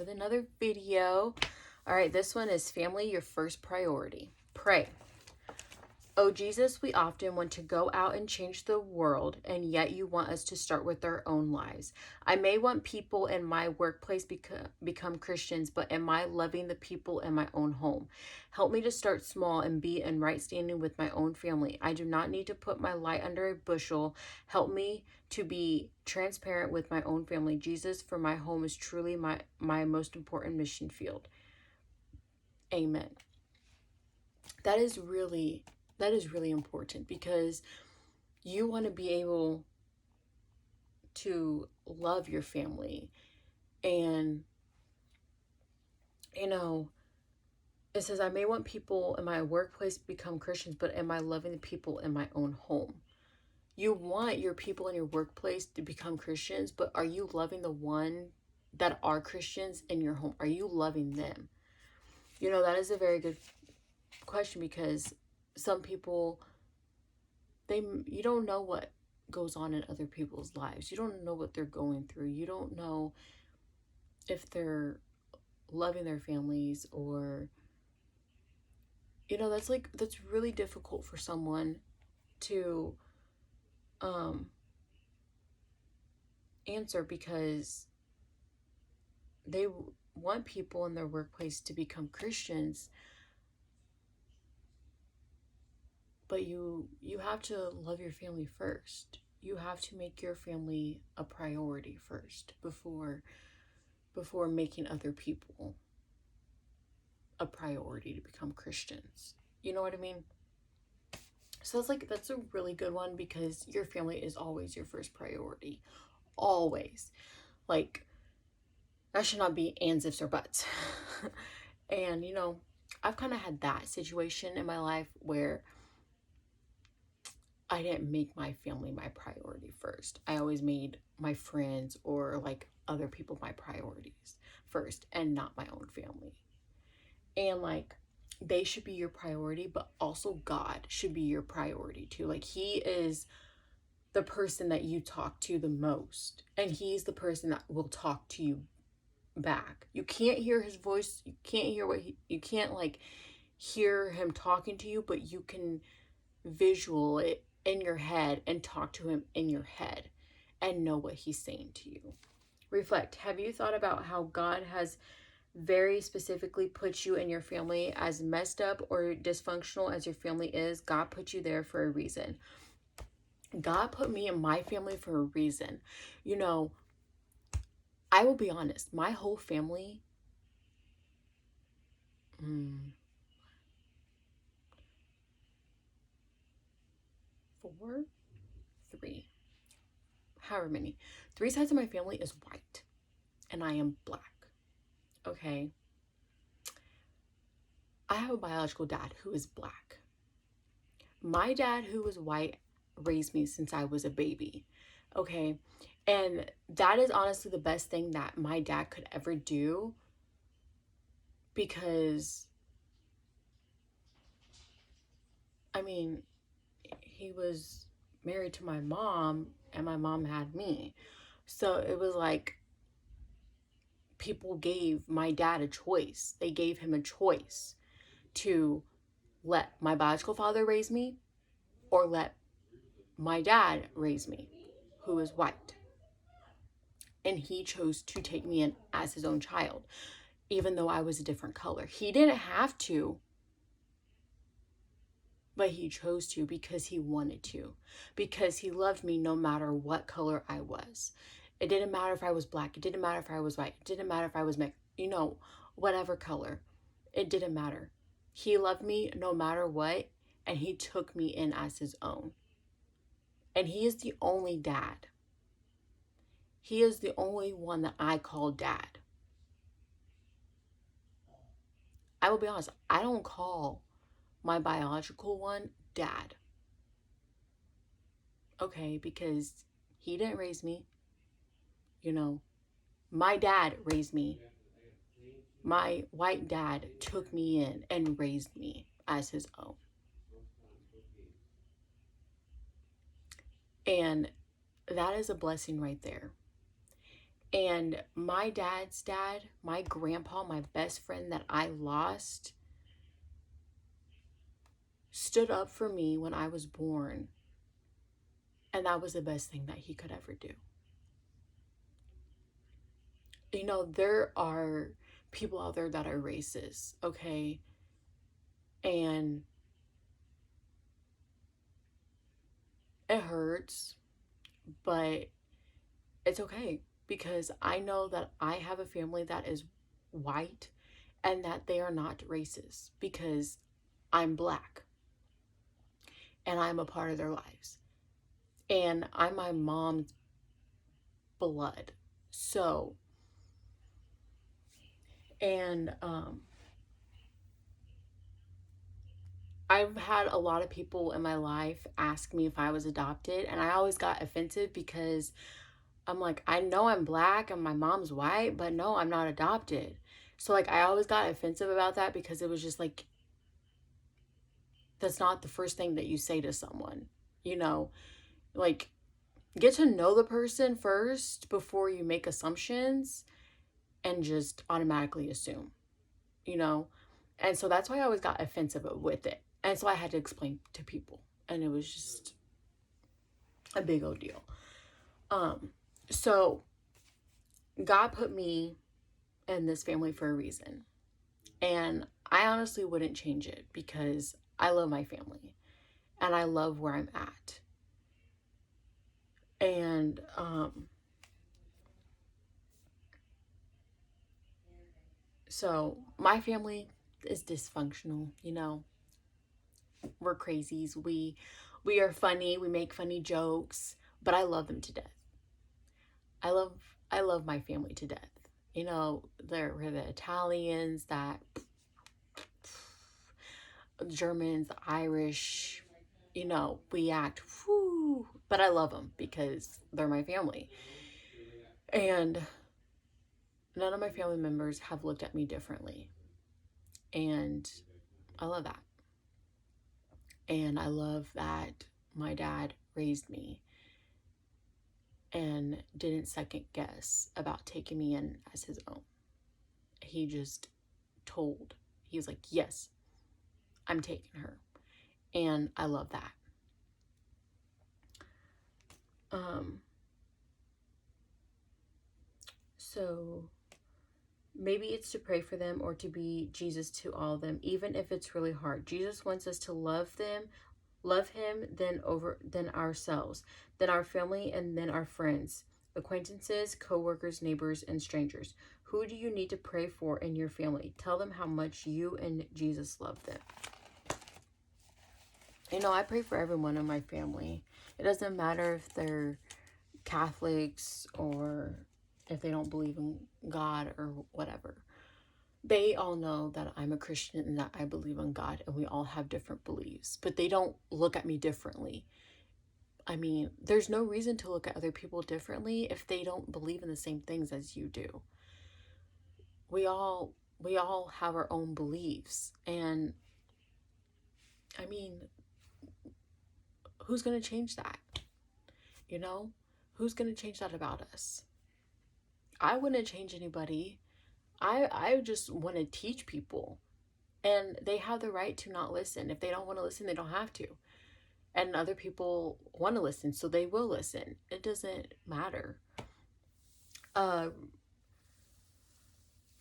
with another video. All right, this one is family, your first priority. Pray. Oh, Jesus, we often want to go out and change the world, and yet you want us to start with our own lives. I may want people in my workplace become Christians, but am I loving the people in my own home? Help me to start small and be in right standing with my own family. I do not need to put my light under a bushel. Help me to be transparent with my own family. Jesus, for my home is truly my most important mission field. Amen. That is really important, because you want to be able to love your family. And it says, I may want people in my workplace to become Christians, but am I loving the people in my own home? You want your people in your workplace to become Christians, but are you loving the one that are Christians in your home? Are you loving them? That is a very good question, because some people, you don't know what goes on in other people's lives. You don't know what they're going through. You don't know if they're loving their families, or that's really difficult for someone to answer, because they want people in their workplace to become Christians, but you have to love your family first. You have to make your family a priority first before making other people a priority to become Christians. You know what I mean? So that's a really good one, because your family is always your first priority. Always. That should not be ands, ifs, or buts. And I've kind of had that situation in my life where I didn't make my family my priority first. I always made my friends or other people my priorities first, and not my own family. And they should be your priority, but also God should be your priority too. He is the person that you talk to the most, and he's the person that will talk to you back. You can't hear his voice. You can't hear you can't hear him talking to you, but you can visual it in your head and talk to him in your head and know what he's saying to you. Reflect. Have you thought about how God has very specifically put you and your family? As messed up or dysfunctional as your family is, God put you there for a reason. God put me in my family for a reason. I will be honest, my whole family, 4, 3, however many, 3 sides of my family is white, and I am black. Okay. I have a biological dad who is black. My dad, who was white, raised me since I was a baby. Okay. And that is honestly the best thing that my dad could ever do, because he was married to my mom, and my mom had me. So it was people gave my dad a choice. They gave him a choice to let my biological father raise me, or let my dad raise me, who is white. And he chose to take me in as his own child, even though I was a different color. He didn't have to, but he chose to, because he wanted to, because he loved me no matter what color I was. It didn't matter if I was black. It didn't matter if I was white. It didn't matter if I was mixed. Whatever color. It didn't matter. He loved me no matter what, and he took me in as his own. And he is the only dad. He is the only one that I call dad. I will be honest, I don't call my biological one dad. Okay, because he didn't raise me. My dad raised me. My white dad took me in and raised me as his own. And that is a blessing right there. And my dad's dad, my grandpa, my best friend that I lost, stood up for me when I was born. And that was the best thing that he could ever do. You know, there are people out there that are racist, okay? And it hurts, but it's okay because I know that I have a family that is white and that they are not racist because I'm black and I'm a part of their lives. And I'm my mom's blood. So, and I've had a lot of people in my life ask me if I was adopted, and I always got offensive because I'm like, I know I'm black and my mom's white, but no, I'm not adopted. So, like, I always got offensive about that because it was just like, that's not the first thing that you say to someone, you know? Like, get to know the person first before you make assumptions and just automatically assume, you know? And so that's why I always got offensive with it. And so I had to explain to people. And it was just a big old deal. So God put me in this family for a reason. And I honestly wouldn't change it because I love my family and I love where I'm at. And so my family is dysfunctional, you know. We're crazies. We are funny, we make funny jokes, but I love them to death. I love I love my family to death. You know, we're the Italians, that Germans, the Irish, you know, we act whoo, but I love them because they're my family. And none of my family members have looked at me differently. And I love that. And I love that my dad raised me and didn't second guess about taking me in as his own. He just he was like, yes, I'm taking her. And I love that. So maybe it's to pray for them or to be Jesus to all of them, even if it's really hard. Jesus wants us to love him, then ourselves, then our family, and then our friends, acquaintances, co-workers, neighbors, and strangers. Who do you need to pray for in your family? Tell them how much you and Jesus love them. You know, I pray for everyone in my family. It doesn't matter if they're Catholics or if they don't believe in God or whatever. They all know that I'm a Christian and that I believe in God, and we all have different beliefs, but they don't look at me differently. I mean, there's no reason to look at other people differently if they don't believe in the same things as you do. We all have our own beliefs, and I mean, who's going to change that? You know? Who's going to change that about us? I wouldn't change anybody. I just want to teach people, and they have the right to not listen. If they don't want to listen, they don't have to. And other people want to listen, so they will listen. It doesn't matter.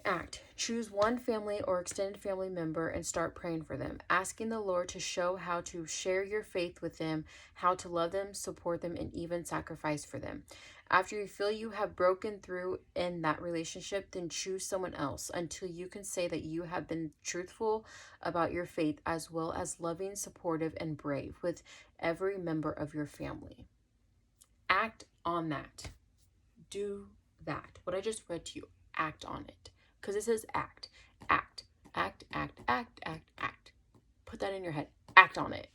Act. Choose one family or extended family member and start praying for them, asking the Lord to show how to share your faith with them, how to love them, support them, and even sacrifice for them. After you feel you have broken through in that relationship, then choose someone else until you can say that you have been truthful about your faith, as well as loving, supportive, and brave with every member of your family. Act on that. Do that. What I just read to you, act on it. Because it says act. Act. Act, act, act, act, act. Put that in your head. Act on it.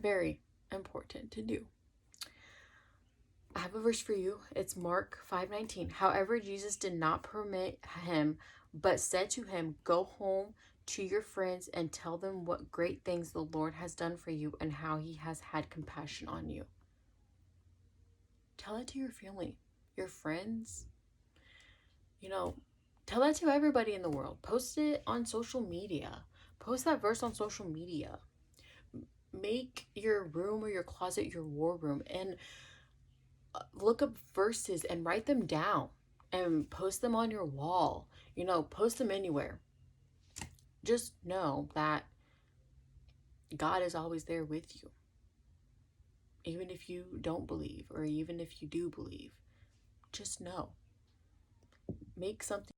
Very important to do. I have a verse for you. It's Mark 5:19. However, Jesus did not permit him, but said to him, go home to your friends and tell them what great things the Lord has done for you and how he has had compassion on you. Tell it to your family. your friends, you know, tell that to everybody in the world. Post it on social media. Post that verse on social media. Make your room or your closet your war room, and look up verses and write them down and post them on your wall. Post them anywhere. Just know that God is always there with you. Even if you don't believe, or even if you do believe, just know. Make something